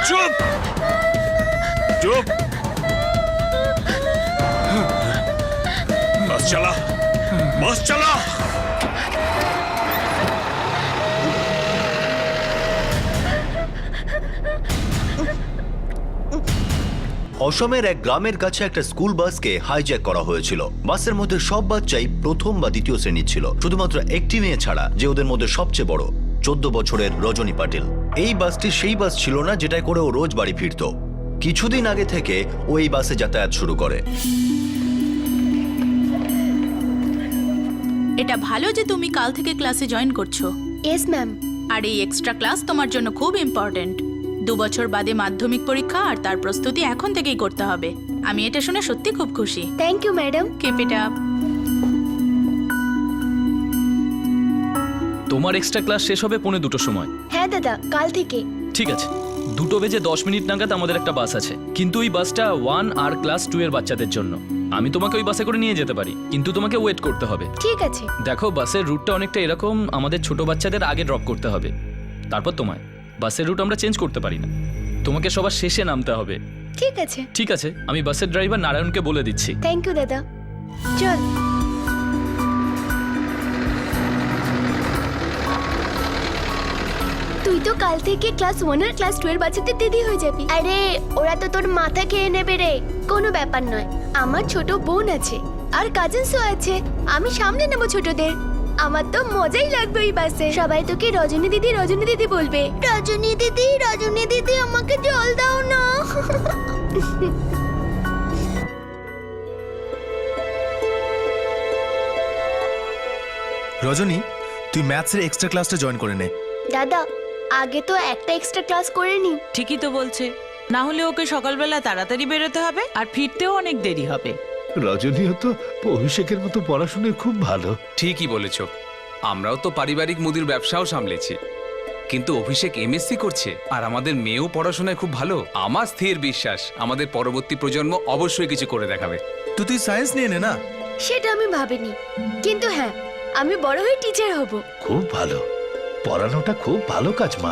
চুপ চুপ, বাস চালা, বাস চালা। অসমের এক গ্রামের কাছে একটা স্কুল বাসকে হাইজ্যাক করা হয়েছিল। বাসের মধ্যে সব বাচ্চাই প্রথম বা দ্বিতীয় শ্রেণীর ছিল, শুধুমাত্র একটি মেয়ে ছাড়া, যে ওদের মধ্যে সবচেয়ে বড়, 14 বছরের রজনী পাটিল। এই বাসটি সেই বাস ছিল না যেটায় করে ও রোজ বাড়ি ফিরত। কিছুদিন আগে থেকে ও এই বাসে যাতায়াত শুরু করে। এটা ভালো যে তুমি কাল থেকে ক্লাসে জয়েন করছো। Yes ma'am. আর এই এক্সট্রা ক্লাস তোমার জন্য খুব ইম্পর্ট্যান্ট। 2 বছর বাদে মাধ্যমিক পরীক্ষা, আর তার প্রস্তুতি এখন থেকেই করতে হবে। আমি এটা শুনে সত্যি খুব খুশি। Thank you madam. Keep it up. তোমার এক্সট্রা ক্লাস শেষ হবে 2:45 সময়। হ্যাঁ দাদা, কাল থেকে। ঠিক আছে, 2:10 নাগাদ আমাদের একটা বাস আছে, কিন্তু ওই বাসটা 1 আর ক্লাস 2 এর বাচ্চাদের জন্য। আমি তোমাকে ওই বাসে করে নিয়ে যেতে পারি, কিন্তু তোমাকে ওয়েট করতে হবে। ঠিক আছে। দেখো, বাসের রুটটা অনেকটা এরকম, আমাদের ছোট বাচ্চাদের আগে ড্রপ করতে হবে, তারপর তোমায়। বাসের রুট আমরা চেঞ্জ করতে পারি না, তোমাকে সবার শেষে নামতে হবে। ঠিক আছে। ঠিক আছে, আমি বাসের ড্রাইভার নারায়ণকে বলে দিচ্ছি। থ্যাংক ইউ দাদা। চল। তুই তো কাল থেকে ক্লাস 1 আর ক্লাস 2 এর বাচ্চাদের দিদি হয়ে যাবি। আরে ওরা তো তোর মাথা খেয়ে নেবে রে। কোনো ব্যাপার নয়, আমার ছোট বোন আছে আর কাজিনসও আছে, আমি সামলে নেব ছোটদের। আমার তো মজাই লাগবে ওই বাসে। সবাই তোকে রজনী দিদি বলবে। রজনী দিদি আমাকে জল দাও না। রজনী, তুই ম্যাথসের এক্সট্রা ক্লাসটা জয়েন করে নে। দাদা, আগে তো একটা এক্সট্রা ক্লাস করে নি। ঠিকই তো বলছে, না হলে ওকে সকালবেলা তাড়াতাড়ি বেরোতে হবে আর ফিরতেও অনেক দেরি হবে। রজনীও তো অভিষেকের মতো পড়াশোনায় খুব ভালো। ঠিকই বলেছ, আমরাও তো পারিবারিক মুদির ব্যবসাও সামলেছি, কিন্তু অভিষেক এমএসসি করছে আর আমাদের মেয়েও পড়াশোনায় খুব ভালো। আমার স্থির বিশ্বাস আমাদের পরবর্তী প্রজন্ম অবশ্যই কিছু করে দেখাবে। তুই সায়েন্স নিয়ে নে না। সেটা আমি ভাবিনি, কিন্তু হ্যাঁ, আমি বড় হয়ে টিচার হব। খুব ভালো, পড়ানোটা খুব ভালো কাজ মা।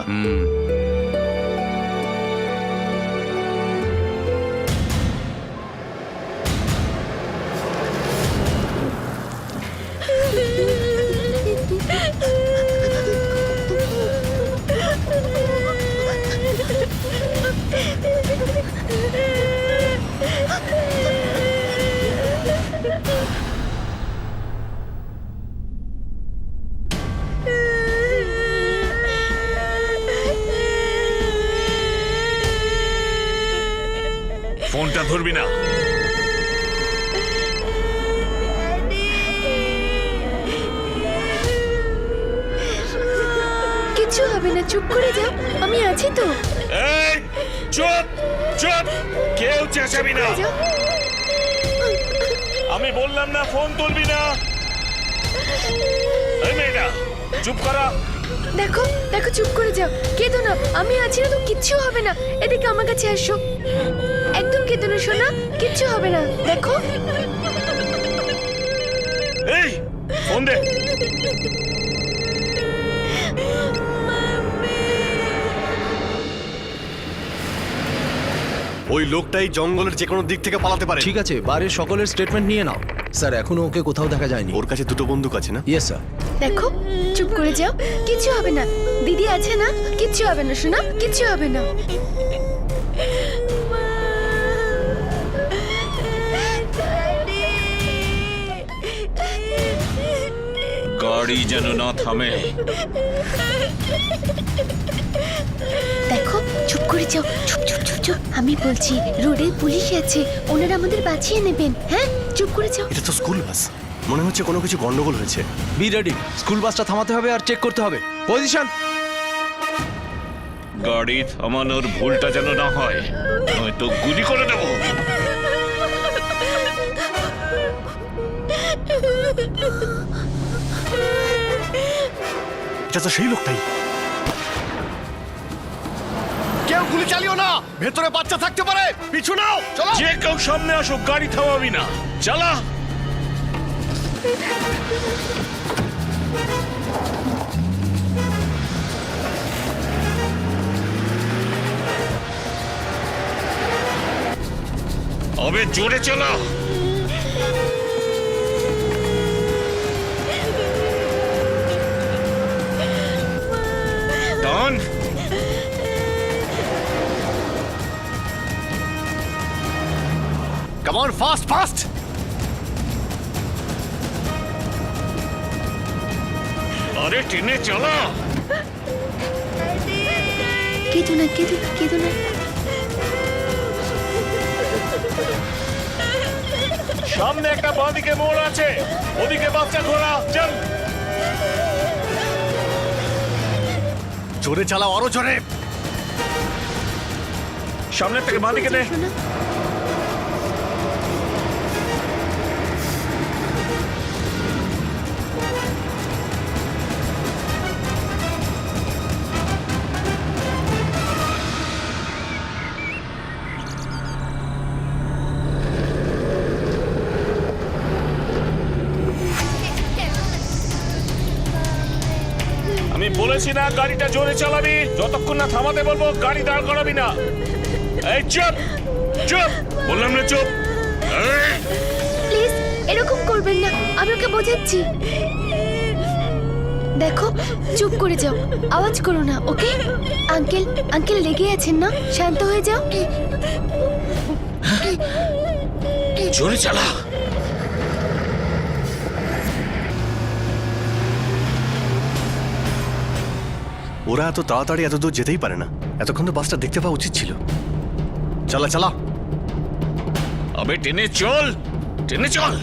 ফোনটা ধরবি না। কিছু হবে না, চুপ করে যাও, আমি আছি তো। এই চুপ চুপ, কেউ চেঁচাবি না। যাও। আমি বললাম না ফোন তুলবি না। এই মেয়েটা চুপ করা। দেখো দেখো, চুপ করে যাও, কেঁদো না, আমি আছি না তো, কিচ্ছু হবে না। এদিকে আমার কাছে আসো, একদম কেঁদো না সোনা, কিচ্ছু হবে না। দেখো। এই ফোন দে। ওই লোকটাই জঙ্গলের যে কোনো দিক থেকে পালাতে পারে। ঠিক আছে, বাড়ির সকলের স্টেটমেন্ট নিয়ে নাও। স্যার, এখনো ওকে কোথাও দেখা যায়নি। ওর কাছে 2টো বন্দুক আছে না? Yes sir. দেখো, চুপ করে যাও, কিচ্ছু হবে না। দিদি আছে না, কিচ্ছু হবে না সোনা, কিচ্ছু হবে না। গাড়ি যেন না থামে। দেখো, চুপ করে যাও, চুপ চুপ চুপ চুপ। আমি বলছি, রোডে পুলিশ আছে, ওনারা আমাদের বাঁচিয়ে নেবেন। হ্যাঁ, চুপ করে যাও। এটা তো স্কুল বাস, মনে হচ্ছে কোনো কিছু গন্ডগোল হয়েছে। বি রেডি, স্কুল বাসটা থামাতে হবে আর চেক করতে হবে। পজিশন। গাড়ি থামানোর ভুলটা যেন না হয়, নয়তো গুলি করে দেবো। এটা তো সেই লোকটাই। কেউ গুলি চালিও না, ভেতরে বাচ্চা থাকতে পারে। পিছু নাও, চলো। যে কেউ সামনে আসো, গাড়ি থামাবি না। চালা। তবে জোরে চালাও। ডন, কাম অন, ফাস্ট ফাস্ট। আরে টেনে চালাও। কেঁদো না, কেঁদো না, কেঁদো না। সামনে একটা বাঁদিকে মোড় আছে, ওদিকে বাচ্চা ঘোড়া। চল। জোরে চালাও, আরো জোরে। সামনে থেকে বাঁদিকে নে। শোনো। আমি বলেছি না গাড়িটা জোরে চালাবি, যতক্ষণ না থামাতে বলবো গাড়ি দাঁড় করাবি না। এই চুপ চুপ, বললাম না চুপ। এই, প্লিজ এরকম করবেন না, আমি ওকে বোঝাচ্ছি। দেখো, চুপ করে যাও, আওয়াজ করো না, ওকে? আঙ্কেল, আঙ্কেল লেগে আছেন না? শান্ত হয়ে যাও। জোরে চালা। ওরা এত তাড়াতাড়ি এত দূর যেতেই পারে না, এতক্ষণ তো বাসটা দেখতে পাওয়া উচিত ছিল। চালা চালা। আবে টেনে চল, টেনে চল।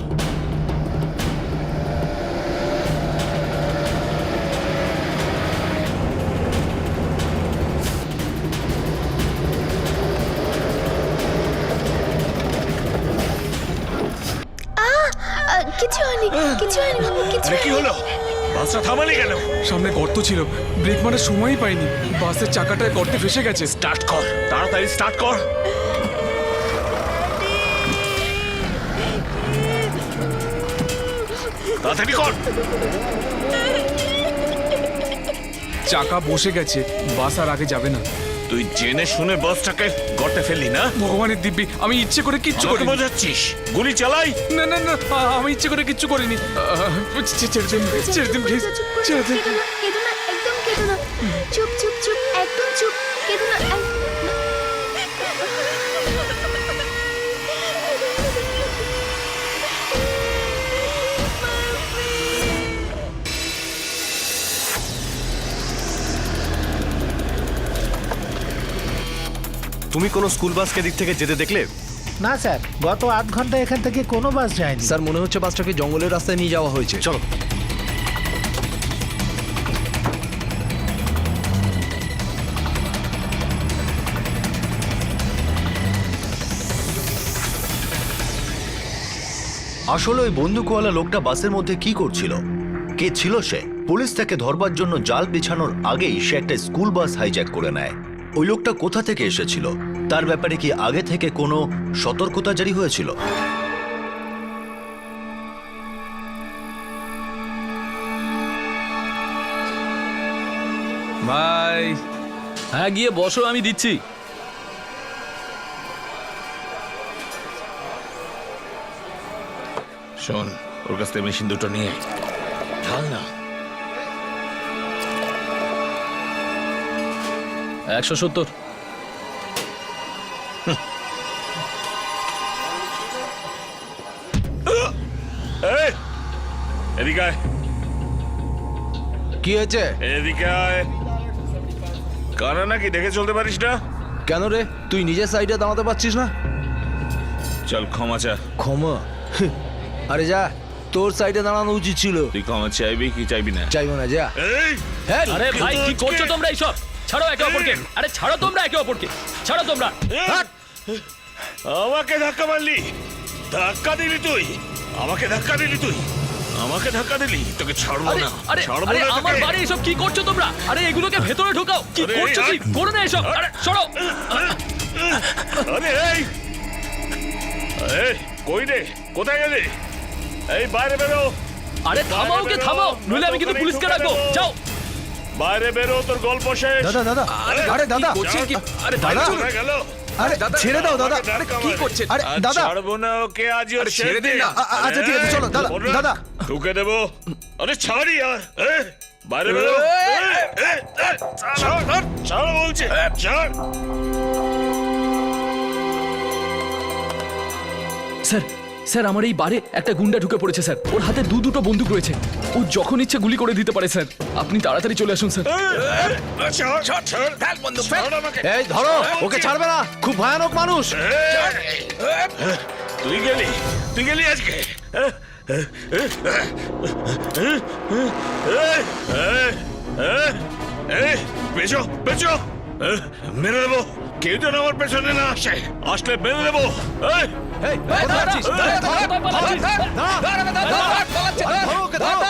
কিছু হয়নি, কিছু হয়নি বাবু, কিছু আরে কি হয়নি। হলো? বাসটা থামালি কেন? সামনে গর্ত ছিল, ব্রেক মারার সময়ই পাইনি, বাসের চাকাটায় গর্তে ফেসে গেছে। স্টার্ট কর, তাড়াতাড়ি স্টার্ট কর। তাড়াতাড়ি কর। চাকা বসে গেছে, বাস আর আগে যাবে না। তুই জেনে শুনে বাসটাকে গর্তে ফেললি না? ভগবানের দিব্যি, আমি ইচ্ছে করে কিচ্ছু আমাকে করিনি। বোঝাচ্ছিস? গুলি চালাই। না না না, আমি ইচ্ছে করে কিচ্ছু করিনি। ছেড়ে দিন, ছেড়ে দিন প্লিজ, ছেড়ে দিন। কেঁদো না, কেঁদো না, একদম কেঁদো না। চুপ চুপ চুপ, একদম চুপ, কেঁদো না। তুমি কোনো স্কুল বাসকে দিক থেকে যেতে দেখলে? না স্যার, গত 8 ঘন্টা এখান থেকে কোনো বাস যায়নি। স্যার মনে হচ্ছে বাসটাকে জঙ্গলের রাস্তায় নিয়ে যাওয়া হয়েছে। চলো। আসলে ওই বন্দুকওয়ালা লোকটা বাসের মধ্যে কি করছিল? কে ছিল সে? পুলিশ তাকে ধরবার জন্য জাল বিছানোর আগেই সে একটা স্কুল বাস হাইজ্যাক করে নেয়। ওই লোকটা কোথা থেকে এসেছিল? তার ব্যাপারে কি আগে থেকে কোনো সতর্কতা জারি হয়েছিল? ভাই, হ্যাঁ গিয়ে বসো, আমি দিচ্ছি। শোন, ওর কাছ থেকে মেশিন দুটো নিয়ে ঢাল না। 170। এই, এদিকে আয়, কি হয়েছে? এদিকে আয়। কারা নাকি দেখে চলতে পারিস না? কেন রে, তুই নিজের সাইডে দাঁড়াতে পারছিস না? চল ক্ষমা চা। ক্ষমা? আরে যা, তোর সাইডে দাঁড়ানো উচিত ছিল। তুই ক্ষমা চাইবি কি চাইবি না? চাইবো না, যা। এই, হ্যাঁ, আরে ভাই, কি করছো তোমরা এইসব? ছাড়ো একে অপরকে, আরে ছাড়ো তোমরা একে অপরকে, ছাড়ো তোমরা। আমাকে ধাক্কা মারলি, ধাক্কা দিলি তুই, আমাকে ধাক্কা দিলি তুই, আমাকে ধাক্কা দিলি, তোকে ছাড়বো আরে না, আরে ছাড়বো আরে না আমার তোকে। বাড়ি এসব কি করছো তোমরা? আরে এগুলোকে ভেতরে ঢোকাও। কি আরে, করছো কি? করো না এসব। আরে সরো। আরে এই, এই, কই রে, কোথায় গেলি? এই বাইরে বেরো, আরে থামাও, ওকে থামাও, নইলে আমি কিন্তু পুলিশকে ডাকবো। যাও বাইরে বেরো, তোর গল্প শেষ। দাদা দাদা, আরে দাদা, করছেন কি? আরে দাদা। কোথায় গেল? আরে ছেড়ে দাও দাদা। আরে কি করছেন? আরে দাদা। ছাড়বো না ওকে আজই ওর আরে ছেড়ে দিন না। আচ্ছা ঠিক আছে চলো দাদা দাদা। ঢুকে দেবো। আরে ছাড়ি আর বাইরে বেরো। ছাড় ছাড় বলছে ছাড়। স্যার স্যার আমার এই বারে একটা গুন্ডা ঢুকে পড়েছে স্যার। ওর হাতে দুটো বন্দুক রয়েছে। ও যখন ইচ্ছে গুলি করে দিতে পারে স্যার। আপনি তাড়াতাড়ি চলে আসুন স্যার। ছাড় ছাড় ছাড় ফেল বন্দুক, ফেল। ছাড় আমাকে। এই ধরো ওকে ছাড়বে না, খুব ভয়ানক মানুষ। তুই গেলি আজকে। পেছো পেছো মেরে দেবো। কেউ যেন আমার পেছনে না আসে, আসলে মেরে দেবো। এই কোথায় আছিস? ধরো ওকে ধরো।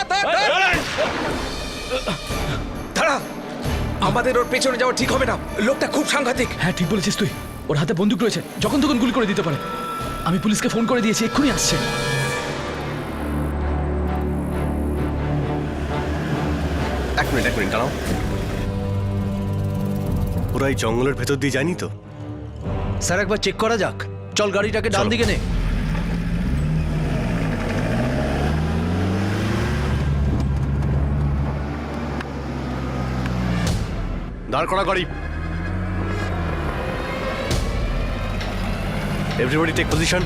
দাঁড়া, আমাদের ওর পেছনে যাওয়া ঠিক হবে না। লোকটা খুব সাংঘাতিক। হ্যাঁ ঠিক বলেছিস তুই। ওর হাতে বন্দুক রয়েছে, যখন তখন গুলি করে দিতে পারে। আমি পুলিশকে ফোন করে দিয়েছি, এক্ষুনি আসছে। এক মিনিট দাঁড়াও। ওরা এই জঙ্গলের ভেতর দিয়ে যায়নি তো? স্যার একবার চেক করা যাক। চল গাড়িটাকে ডান চলো। দিকে নে। দাঁড় করা গাড়ি। Everybody take position.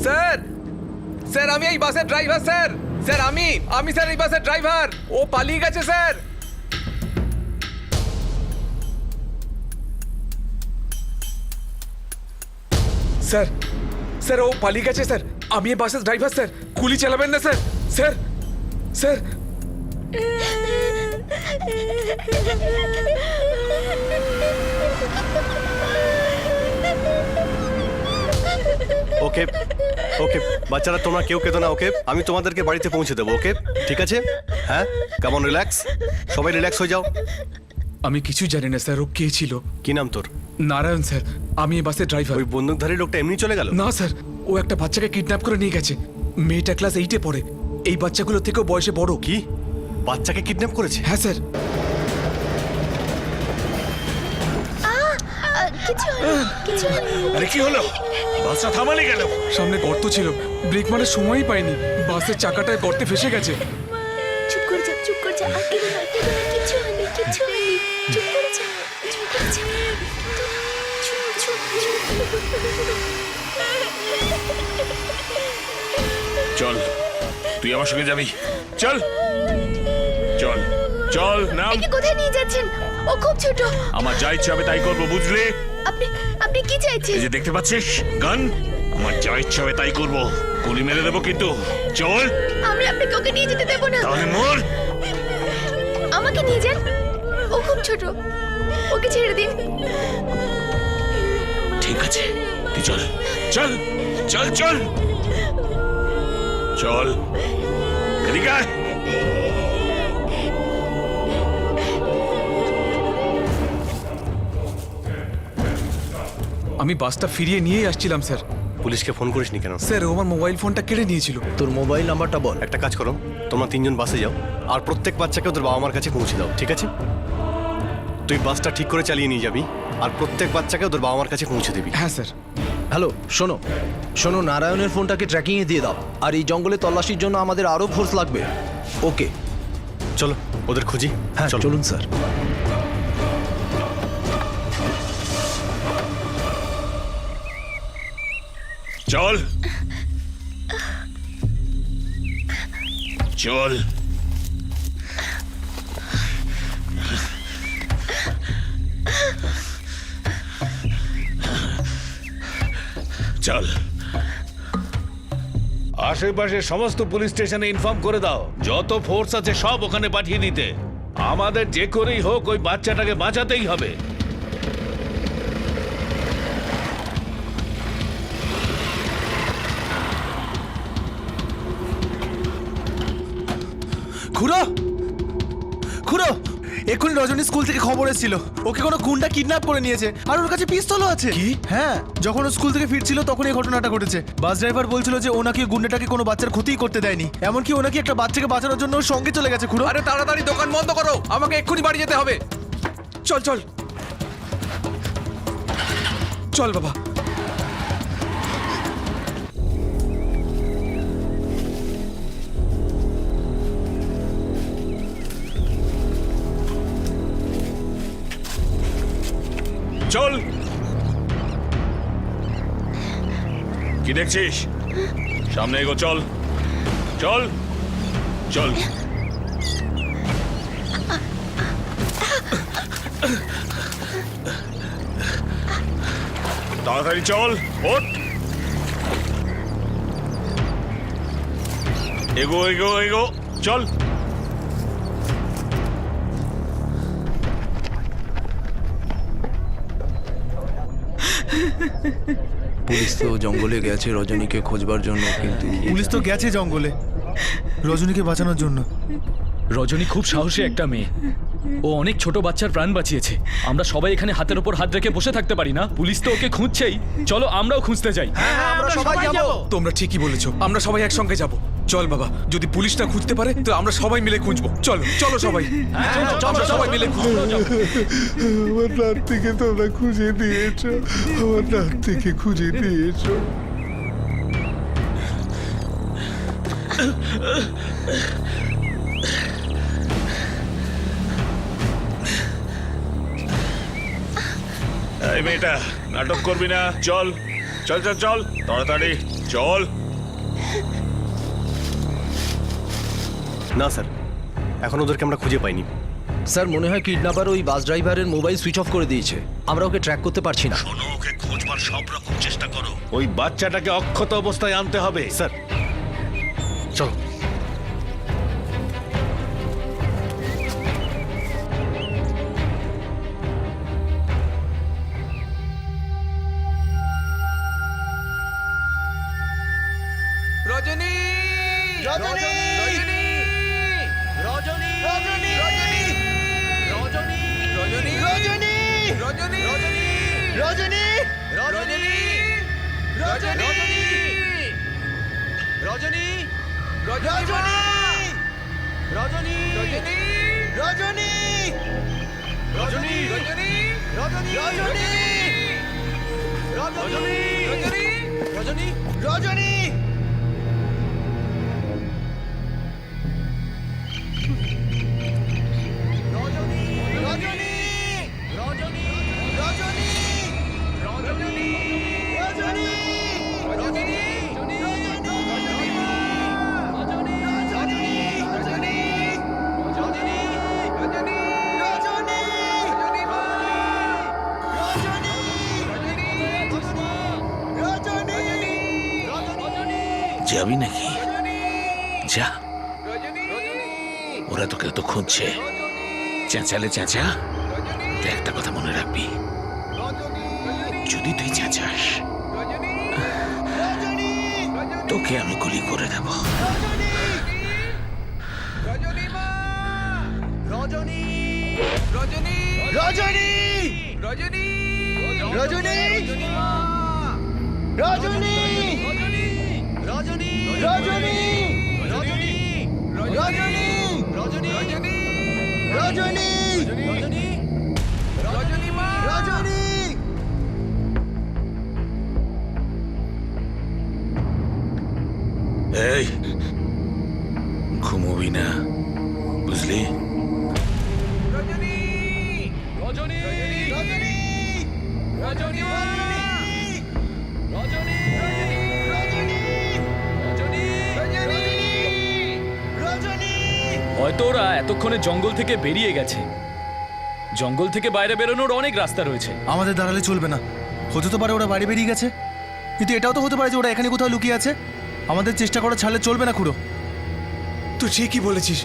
Sir sir আমি এই বাসের ড্রাইভার স্যার। স্যার আমি স্যার এই বাসের ড্রাইভার। ও পালিয়ে গেছে স্যার। স্যার স্যার ও পালিয়ে গেছে স্যার। আমি এই বাসের ড্রাইভার স্যার। গুলি চালাবেন না স্যার। স্যার স্যার ওকে ওকে বাচ্চারা তোমরা কেউ কেঁদো না। ওকে আমি তোমাদেরকে বাড়িতে পৌঁছে দেবো। ওকে ঠিক আছে? হ্যাঁ কেমন রিল্যাক্স? সবাই রিল্যাক্স হয়ে যাও। আমি কিছু জানি না স্যার। ও কে ছিল? কি নাম তোর? নারায়ণ স্যার। আমি এই বাসের ড্রাইভার। ওই বন্দুকধারী লোকটা এমনি চলে গেল? না স্যার, ও একটা বাচ্চাকে কিডন্যাপ করে নিয়ে গেছে। মেয়েটা ক্লাস 8-এ পড়ে। এই বাচ্চাগুলো থেকেও বয়সে বড়। কি বাচ্চাকে কিডন্যাপ করেছে? হ্যাঁ স্যার। কিছু হয়নি। আরে কি হলো? বাসটা থামালি কেন? সামনে গর্ত ছিল, ব্রেক মারার সময়ই পাইনি। বাসের চাকাটায় গর্তে ফেসে গেছে। চুপ করে যা আর কেঁদো না, কিছু হয়নি। চুপ করে যা। চল, তুই আমার সঙ্গে যাবি। চল চল চল নাম। একে কোথায় নিয়ে যাচ্ছেন? ও খুব ছোট। আমার যা ইচ্ছা হবে তাই করবো, বুঝলি? আপনি কি চাইছেন? এই যে দেখতে পাচ্ছিস গান, আমার যা ইচ্ছা হবে তাই করবো। গুলি মেরে দেবো কিন্তু। চল। আমি আপনাকে ওকে নিয়ে যেতে দেবো না। তাহলে মর। আমাকে নিয়ে যান, ও খুব ছোট, ওকে ছেড়ে দিন। ঠিক আছে, তুই চল চল চল চল চল। এদিকে আয়। আমি বাসটা ফিরিয়ে নিয়েই আসছিলাম স্যার। পুলিশকে ফোন করিসনি কেন? স্যার ও আমার মোবাইল ফোনটা কেড়ে নিয়েছিল। তোর মোবাইল নাম্বারটা বল। একটা কাজ করো, তোমরা 3 জন বাসে যাও আর প্রত্যেক বাচ্চাকে ওদের বাবা মার কাছে পৌঁছে দাও। ঠিক আছে? তুই বাসটা ঠিক করে চালিয়ে নিয়ে যাবি আর প্রত্যেক বাচ্চাকে ওদের বাবা মার কাছে পৌঁছে দিবি। হ্যাঁ স্যার। হ্যালো শোনো নারায়ণের ফোনটাকে ট্র্যাকিংয়ে দিয়ে দাও। আর এই জঙ্গলে তল্লাশির জন্য আমাদের আরো ফোর্স লাগবে। ওকে চলো ওদের খুঁজি। হ্যাঁ চলো। চলুন স্যার। চল চল। চল। আশেপাশে সমস্ত পুলিশ স্টেশনে ইনফর্ম করে দাও, যত ফোর্স আছে সব ওখানে পাঠিয়ে দিতে। আমাদের যে করেই হোক ওই বাচ্চাটাকে বাঁচাতেই হবে। খুড়ো এক্ষুনি রজনী স্কুল থেকে খবর এসেছিল ওকে কোনো গুন্ডা কিডন্যাপ করে নিয়েছে আর ওর কাছে পিস্তলও আছে। কি? হ্যাঁ, যখন ও স্কুল থেকে ফিরছিল তখন এই ঘটনাটা ঘটেছে। বাস ড্রাইভার বলছিল যে ও নাকি গুন্ডাটাকে কোনো বাচ্চার ক্ষতিই করতে দেয়নি, এমনকি ও নাকি একটা বাচ্চাকে বাঁচানোর জন্য ওর সঙ্গে চলে গেছে। খুড়ো, আরে তাড়াতাড়ি দোকান বন্ধ করো, আমাকে এক্ষুনি বাড়ি যেতে হবে। চল চল চল বাবা। চল। কি দেখছিস? সামনে এগো, চল চল চল। তাড়াতাড়ি চল, ওঠ। এগো এগো এগো, চল। পুলিশ তো জঙ্গলে গেছে রজনীকে খোঁজবার জন্য, কিন্তু পুলিশ তো গেছে জঙ্গলে রজনীকে বাঁচানোর জন্য। রজনী খুব সাহসী একটা মেয়ে, ও অনেক ছোট বাচ্চার প্রাণ বাঁচিয়েছে। আমরা সবাই এখানে হাতের ওপর হাত রেখে বসে থাকতে পারি না। পুলিশ তো ওকে খুঁজছেই, চলো আমরাও খুঁজতে যাই। আমরা সবাই যাব। তোমরা ঠিকই বলেছো, আমরা সবাই একসঙ্গে যাব। চল বাবা, যদি পুলিশ না খুঁজতে পারে তো আমরা সবাই মিলে খুঁজবো। চলো চলো সবাই, আমরা সবাই মিলে খুঁজবো। আমার নাতিকে তোমরা খুঁজে দিয়েছো, আমার নাতিকে খুঁজে দিয়েছো। এই মেয়েটা নাটক করবি না, চল চল চল চল, তাড়াতাড়ি চল। না স্যার, এখন ওদেরকে আমরা খুঁজে পাইনি। স্যার মনে হয় কিডন্যাপার ওই বাস ড্রাইভারের মোবাইল সুইচ অফ করে দিয়েছে, আমরা ওকে ট্র্যাক করতে পারছি না। ওকে খোঁজবার সব রকম চেষ্টা করো, ওই বাচ্চাটাকে অক্ষত অবস্থায় আনতে হবে। স্যার চলো। রজনী রজনী রজনী রজনী রজনী রজনী রজনী রজনী রজনী রজনী রজনী রজনী রজনী রজনী রজনী রজনী রজনী রজনী রজনী যাবি নাকি? যা, ওরা তোকে তো খুঁজছে। চেঁচালে চেঁচা, তো একটা কথা মনে রাখবি, যদি তুই চেঁচাস তোকে আমি গুলি করে দেব। রজনী রজনী রজনী রজনী রজনী রজনী রজনী রজনী রজনী রজনী রজনী রজনী রজনী রজনী মা রজনী। এই ঘুমোবি না, বুঝলি? রজনী রজনী রজনী রজনী মা রজনী রজনী রজনী রজনী। হয়তো ওরা এতক্ষণে জঙ্গল থেকে বেরিয়ে গেছে। জঙ্গল থেকে বাইরে বেরোনোর অনেক রাস্তা রয়েছে। আমাদের দাঁড়ালে চলবে না, হতে তো পারে ওরা বাড়ি বেরিয়ে গেছে, কিন্তু এটাও তো হতে পারে যে ওরা এখানে কোথাও লুকিয়ে আছে। আমাদের চেষ্টা করা ছাড়লে চলবে না খুড়ো। তুই ঠিকই বলেছিস,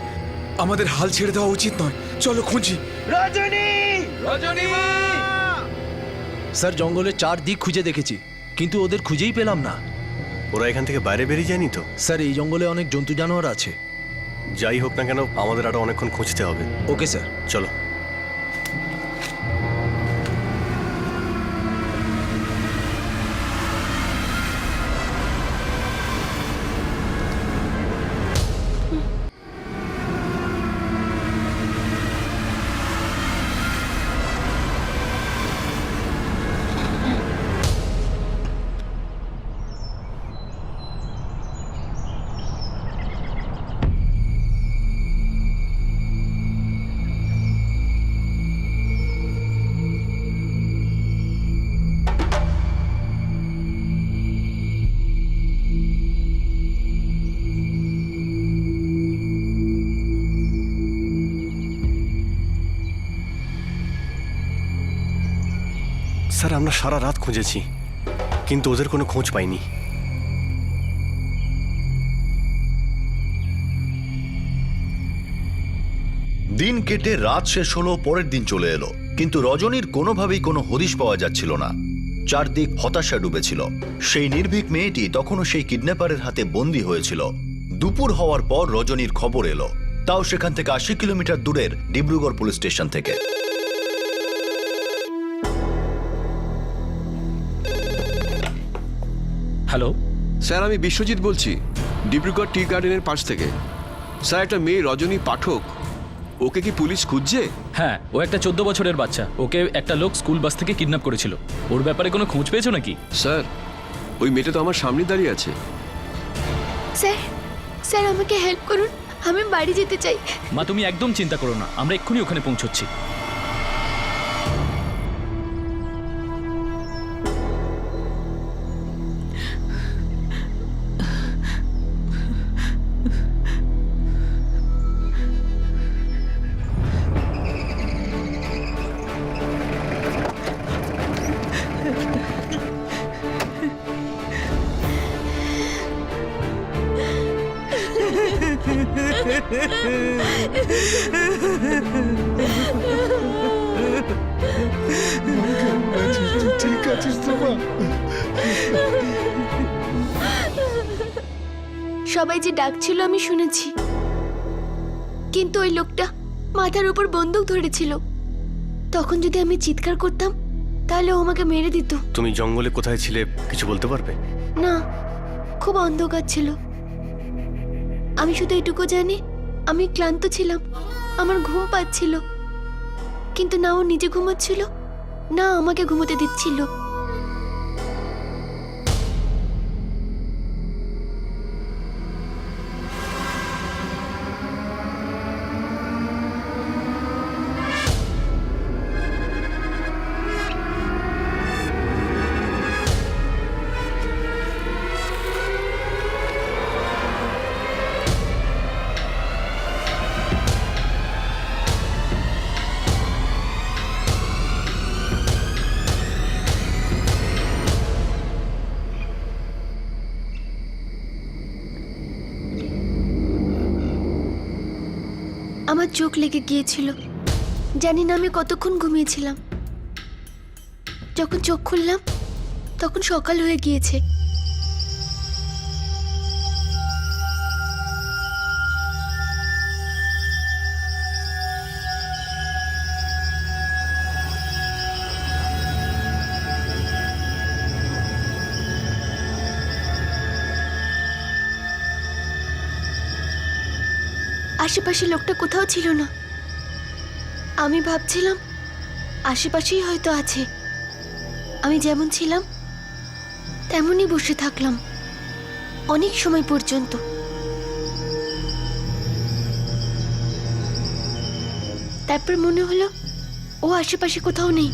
আমাদের হাল ছেড়ে দেওয়া উচিত নয়। চলো খুঁজি। রজনী রজনী মা। স্যার জঙ্গলের চারদিক খুঁজে দেখেছি, কিন্তু ওদের খুঁজেই পেলাম না। ওরা এখান থেকে বাইরে বেরিয়ে যায়নি তো? স্যার এই জঙ্গলে অনেক জন্তু জানোয়ার আছে। যাই হোক না কেন, আমাদের আরো অনেকক্ষণ খুঁজতে হবে। Okay sir. চলো। স্যার আমরা সারা রাত খুঁজেছি কিন্তু ওদের কোনো খোঁজ পাইনি। দিন কেটে রাত শেষ হলো, পরের দিন চলে এলো, কিন্তু রজনীর কোনোভাবেই কোনো হদিশ পাওয়া যাচ্ছিল না। চারদিক হতাশা ডুবেছিল। সেই নির্ভীক মেয়েটি তখনও সেই কিডন্যাপারের হাতে বন্দী হয়েছিল। দুপুর হওয়ার পর রজনীর খবর এলো, তাও সেখান থেকে 80 কিলোমিটার দূরের ডিব্রুগড় পুলিশ স্টেশন থেকে। হ্যালো, স্যার আমি বিশ্বজিৎ বলছি, ডিব্রুগড় টি গার্ডেনের পাশ থেকে। স্যার একটা মেয়ে রজনী পাঠক, ওকে কি পুলিশ খুঁজছে? হ্যাঁ, ও একটা 14 বছরের বাচ্চা। ওকে একটা লোক স্কুল বাস থেকে কিডন্যাপ করেছিল। ওর ব্যাপারে কোনো খোঁজ পেয়েছো নাকি? স্যার ওই মেয়েটা তো আমার সামনে দাঁড়িয়ে আছে। স্যার স্যার আমাকে হেল্প করুন, আমি বাড়ি যেতে চাই। মা তুমি একদম চিন্তা করো না, আমরা এক্ষুনি ওখানে পৌঁছচ্ছি। ঠিক আছিস তো মা? সবাই যে ডাকছিল আমি শুনেছি, কিন্তু ওই লোকটা মাথার উপর বন্দুক ধরেছিল। তখন যদি আমি চিৎকার করতাম তাহলে ও আমাকে মেরে দিত। তুমি জঙ্গলে কোথায় ছিলে কিছু বলতে পারবে? না, খুব অন্ধকার ছিল। আমি শুধু এটুকু জানি আমি ক্লান্ত ছিলাম, আমার ঘুম পাচ্ছিল, কিন্তু না ও নিজে ঘুমাচ্ছিল না আমাকে ঘুমোতে দিচ্ছিল। আমার চোখ লেগে গিয়েছিল, জানি না আমি কতক্ষণ ঘুমিয়েছিলাম। যখন চোখ খুললাম তখন সকাল হয়ে গিয়েছে। আশেপাশে লোকটা কোথাও ছিল না। আমি ভাবছিলাম আশেপাশেই হয়তো আছে। আমি যেমন ছিলাম তেমনই বসে থাকলাম অনেক সময় পর্যন্ত। তারপর মনে হলো ও আশেপাশে কোথাও নেই।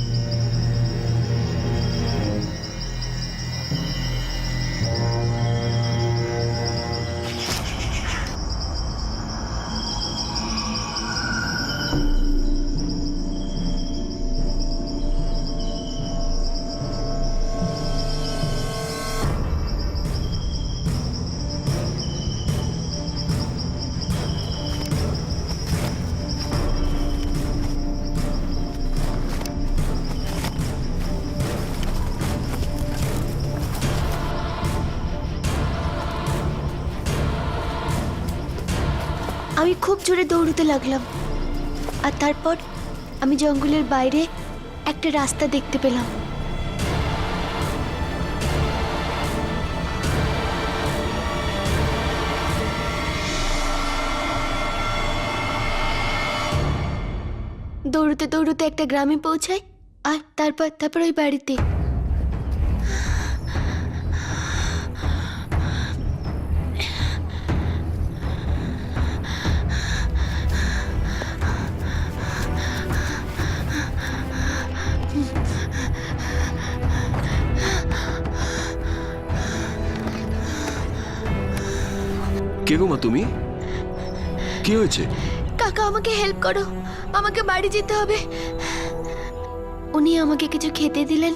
আমি খুব জোরে দৌড়তে লাগলাম, আর তারপর আমি জঙ্গলের বাইরে একটা রাস্তা দেখতে পেলাম। দৌড়তে দৌড়তে একটা গ্রামে পৌঁছাই, আর তারপর ওই বাড়িতে। কে গো মা তুমি? কি হয়েছে? কাকা আমাকে হেল্প করো, আমাকে বাড়ি যেতে হবে। উনি আমাকে কিছু খেতে দিলেন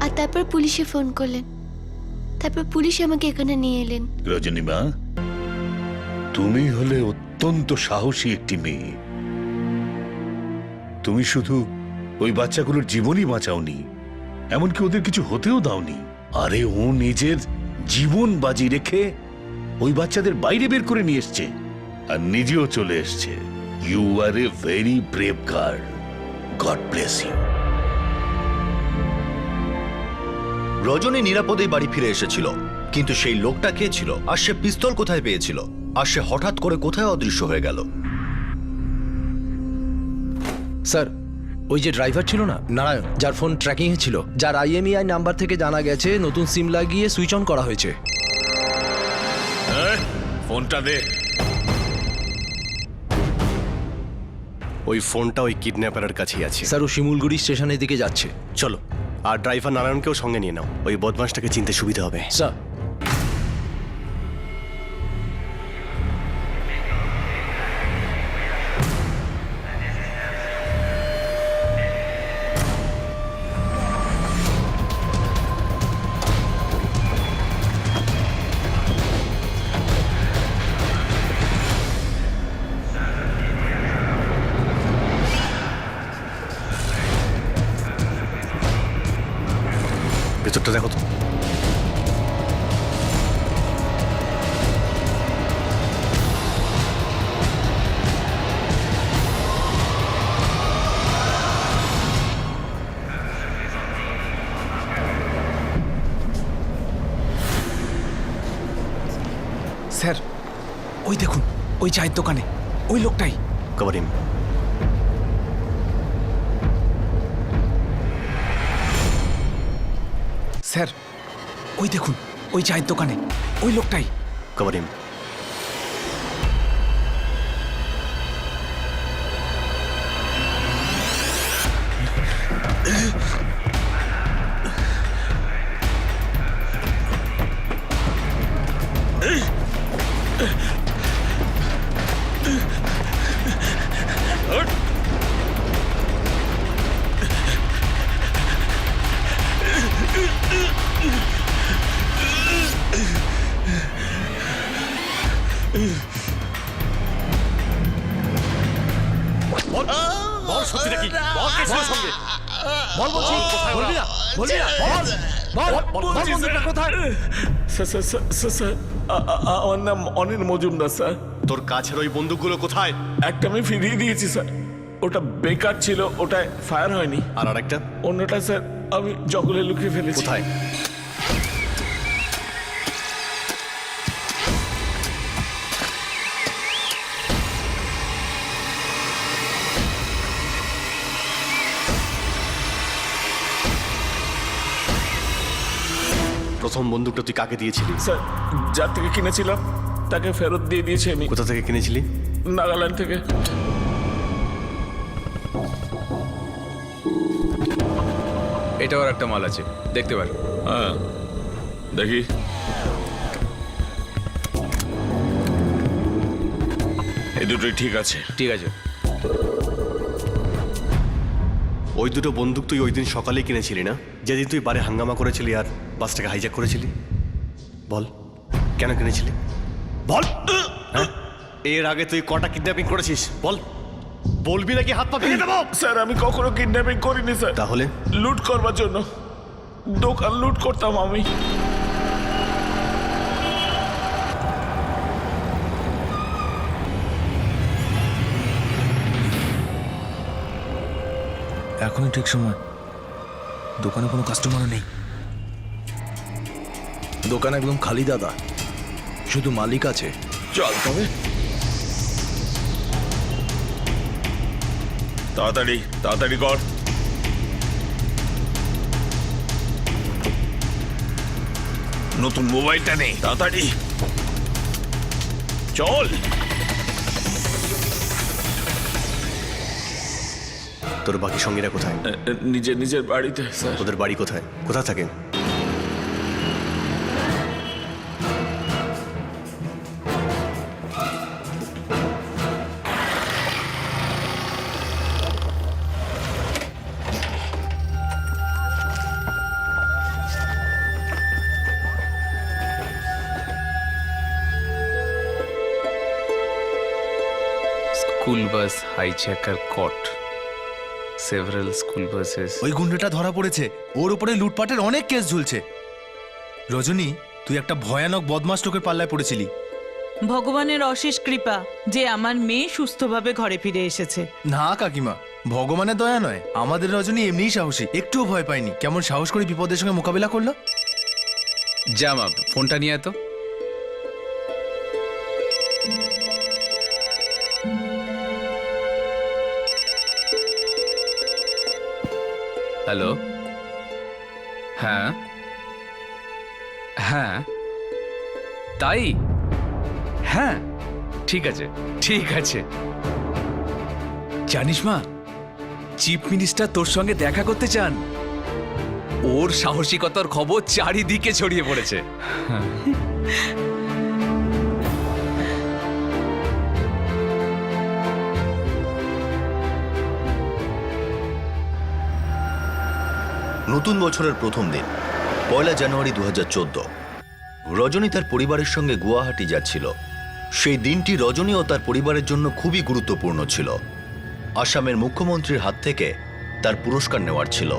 আর তারপর পুলিশে ফোন করলেন, তারপর পুলিশ আমাকে এখানে নিয়ে এলেন। রজনীমা, তুমি হলে অত্যন্ত সাহসী একটি মেয়ে। তুমি শুধু ওই বাচ্চাগুলোর জীবনই বাঁচাওনি, এমনকি ওদের কিছু হতেও দাওনি। আরে ও নিজের জীবন বাজি রেখে ওই বাচ্চাদের বাইরে বের করে নিয়ে এসছে আর নিজেও চলে এসছে। You are a very brave girl, God bless you. Rajani নিরাপদেই বাড়ি ফিরে এসেছিল, কিন্তু সেই লোকটা কে ছিল, আর সে পিস্তল কোথায় পেয়েছিল, আর সে হঠাৎ করে কোথায় অদৃশ্য হয়ে গেল? স্যার, ওই যে ড্রাইভার ছিল না নারায়ণ, যার ফোন ট্র্যাকিং এ ছিল, যার IMEI নাম্বার থেকে জানা গেছে নতুন সিম লাগিয়ে সুইচ অন করা হয়েছে। ফোনটা দে। ওই ফোনটা ওই কিডন্যাপারের কাছেই আছে। স্যার, ও শিমুলগুড়ি স্টেশনের দিকে যাচ্ছে। চলো, আর ড্রাইভার নারায়ণকেও সঙ্গে নিয়ে নাও, ওই বদমাসটাকে চিনতে সুবিধা হবে। স্যার, ভেতরটা দেখো তো। স্যার, ওই দেখুন, ওই চায়ের দোকানে ওই লোকটাই। কবরিম, স্যার, ওই দেখুন, ওই চায়ের দোকানে ওই লোকটাই। কবরিম, বল সত্যিটা কি? বল কে ছিল সঙ্গে? বল বলছি, বলবি না, বলবি না, বল, বল বন্দুকটা কোথায়? স্যার, আমার নাম অনিল মজুমদার স্যার। তোর কাছের ওই বন্দুকগুলো কোথায়? একটা আমি ফিরিয়ে দিয়েছি স্যার, ওটা বেকার ছিল, ওটায় ফায়ার হয়নি। আর আরেকটা? অন্যটা স্যার আমি জঙ্গলে লুকিয়ে ফেলেছি। কোথায়? প্রথম বন্দুকটা তুই কাকে দিয়েছিলি? স্যার, যার থেকে কিনেছিলাম তাকে ফেরত দিয়ে দিয়েছি আমি। কোথা থেকে কিনেছিলি? নাগাল্যান্ড থেকে। এটাও একটা মাল আছে, দেখতে পার। হ্যাঁ, দেখি। এই দুটোই ঠিক আছে। ঠিক আছে। ওই দুটো বন্দুক তুই ওই দিন সকালেই কিনেছিলি না, যেদিন তুই বারে হাঙ্গামা করেছিলি আর বাসটাকে হাইজ্যাক করেছিলি? বল, কেন কিনেছিলি? বল। হ্যাঁ? এর আগে তুই কটা কিডন্যাপিং করেছিস? বল, বলবি নাকি হাত পা ভেঙে দেবো? স্যার, আমি কখনো কিডন্যাপিং করিনি স্যার। তাহলে? লুট করবার জন্য, দোকান লুট করতাম আমি। এখনই ঠিক সময়, দোকানে কোনো কাস্টমারও নেই। দোকান একদম খালি দাদা, শুধু মালিক আছে। চল তবে, তাড়াতাড়ি তাড়াতাড়ি কর। নতুন মোবাইলটা নেই, তাড়াতাড়ি চল। তোর বাকি সঙ্গীরা কোথায়? নিজের নিজের বাড়িতে স্যার। তোদের বাড়ি কোথায়? কোথা থাকে? স্কুল বাস হাইজ্যাকার কট সেভারাল স্কুল বাসেস। ওই গুন্ডাটা ধরা পড়েছে, ওর উপরে লুটপাটের অনেক কেস ঝুলছে। রজনী, তুই একটা ভয়ানক বদমাস লোকের পাল্লায় পড়েছিলি। ভগবানের অশেষ কৃপা যে আমার মেয়ে সুস্থভাবে ঘরে ফিরে এসেছে। না কাকিমা, ভগবানের দয়া নয়, আমাদের রজনী এমনিই সাহসী, একটুও ভয় পায়নি। কেমন সাহস করে বিপদের সঙ্গে মোকাবিলা করলো। জামা ফোনটা নিয়ে তো। হ্যালো, হ্যাঁ হ্যাঁ তাই, হ্যাঁ ঠিক আছে ঠিক আছে। জানিস মা, চিফ মিনিস্টার তোর সঙ্গে দেখা করতে চান। ওর সাহসিকতার খবর চারিদিকে ছড়িয়ে পড়েছে। নতুন বছরের প্রথম দিন, 1 জানুয়ারি 2014। রজনী তার পরিবারের সঙ্গে গুয়াহাটি যাচ্ছিল। সেই দিনটি রজনী ও তার পরিবারের জন্য খুবই গুরুত্বপূর্ণ ছিল। আসামের মুখ্যমন্ত্রীর হাত থেকে তার পুরস্কার নেওয়ার ছিল।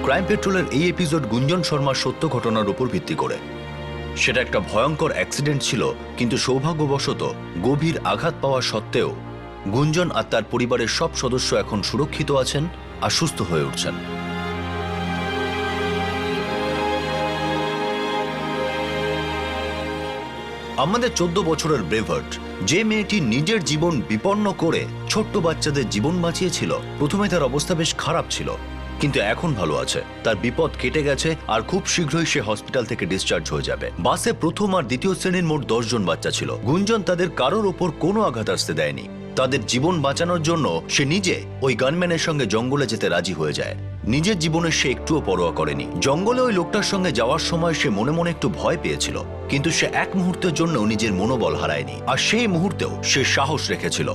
ক্রাইম পেট্রোলের এই এপিসোড গুঞ্জন শর্মার সত্য ঘটনার উপর ভিত্তি করে। সেটা একটা ভয়ঙ্কর অ্যাক্সিডেন্ট ছিল, কিন্তু সৌভাগ্যবশত গভীর আঘাত পাওয়া সত্ত্বেও গুঞ্জন আর তার পরিবারের সব সদস্য এখন সুরক্ষিত আছেন আর সুস্থ হয়ে উঠছেন। আমাদের 14 বছরের ব্রেভার্ট, যে মেয়েটি নিজের জীবন বিপন্ন করে ছোট্ট বাচ্চাদের জীবন বাঁচিয়েছিল, প্রথমে তার অবস্থা বেশ খারাপ ছিল, কিন্তু এখন ভালো আছে। তার বিপদ কেটে গেছে আর খুব শীঘ্রই সে হসপিটাল থেকে ডিসচার্জ হয়ে যাবে। বাসে প্রথম আর দ্বিতীয় শ্রেণীর মোট 10 জন বাচ্চা ছিল। গুঞ্জন তাদের কারোর ওপর কোনো আঘাত আসতে দেয়নি। তাদের জীবন বাঁচানোর জন্য সে নিজে ওই গানম্যানের সঙ্গে জঙ্গলে যেতে রাজি হয়ে যায়। নিজের জীবনে সে একটুও পরোয়া করেনি। জঙ্গলে ওই লোকটার সঙ্গে যাওয়ার সময় সে মনে মনে একটু ভয় পেয়েছিল, কিন্তু সে এক মুহূর্তের জন্য নিজের মনোবল হারায়নি। আর সেই মুহূর্তেও সে সাহস রেখেছিল,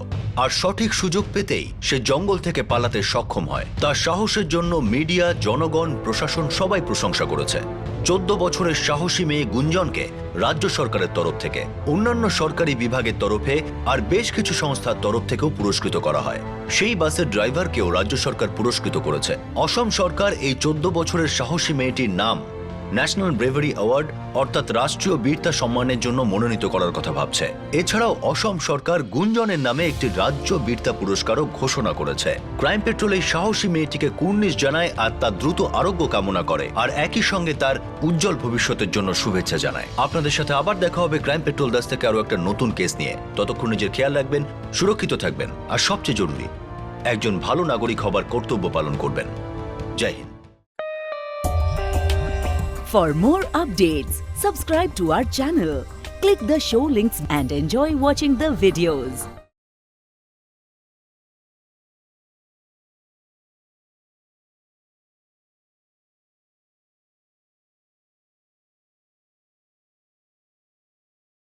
আর সঠিক সুযোগ পেতেই সে জঙ্গল থেকে পালাতে সক্ষম হয়। তার সাহসের জন্য মিডিয়া, জনগণ, প্রশাসন সবাই প্রশংসা করেছে। 14 বছরের সাহসী মেয়ে গুঞ্জনকে রাজ্য সরকারের তরফ থেকে, অন্যান্য সরকারি বিভাগের তরফে আর বেশ কিছু সংস্থার তরফ থেকেও পুরস্কৃত করা হয়। সেই বাসের ড্রাইভারকেও রাজ্য সরকার পুরস্কৃত করেছে। অসম সরকার এই 14 বছরের সাহসী মেয়েটির নাম ন্যাশনাল ব্রেভারি অ্যাওয়ার্ড অর্থাৎ রাষ্ট্রীয় বীরতা সম্মানের জন্য মনোনীত করার কথা ভাবছে। এছাড়াও অসম সরকার গুঞ্জনের নামে একটি রাজ্য বীরতা পুরস্কারও ঘোষণা করেছে। ক্রাইম পেট্রোল এই সাহসী মেয়েটিকে কুর্নিশ জানায় আর তার দ্রুত আরোগ্য কামনা করে, আর একই সঙ্গে তার উজ্জ্বল ভবিষ্যতের জন্য শুভেচ্ছা জানায়। আপনাদের সাথে আবার দেখা হবে ক্রাইম পেট্রোল দাস থেকে আরো একটা নতুন কেস নিয়ে। ততক্ষণ নিজের খেয়াল রাখবেন, সুরক্ষিত থাকবেন, আর সবচেয়ে জরুরি, একজন ভালো নাগরিক হবার কর্তব্য পালন করবেন। জয় Hind. For more updates, subscribe to our channel, click the show links and enjoy watching the videos.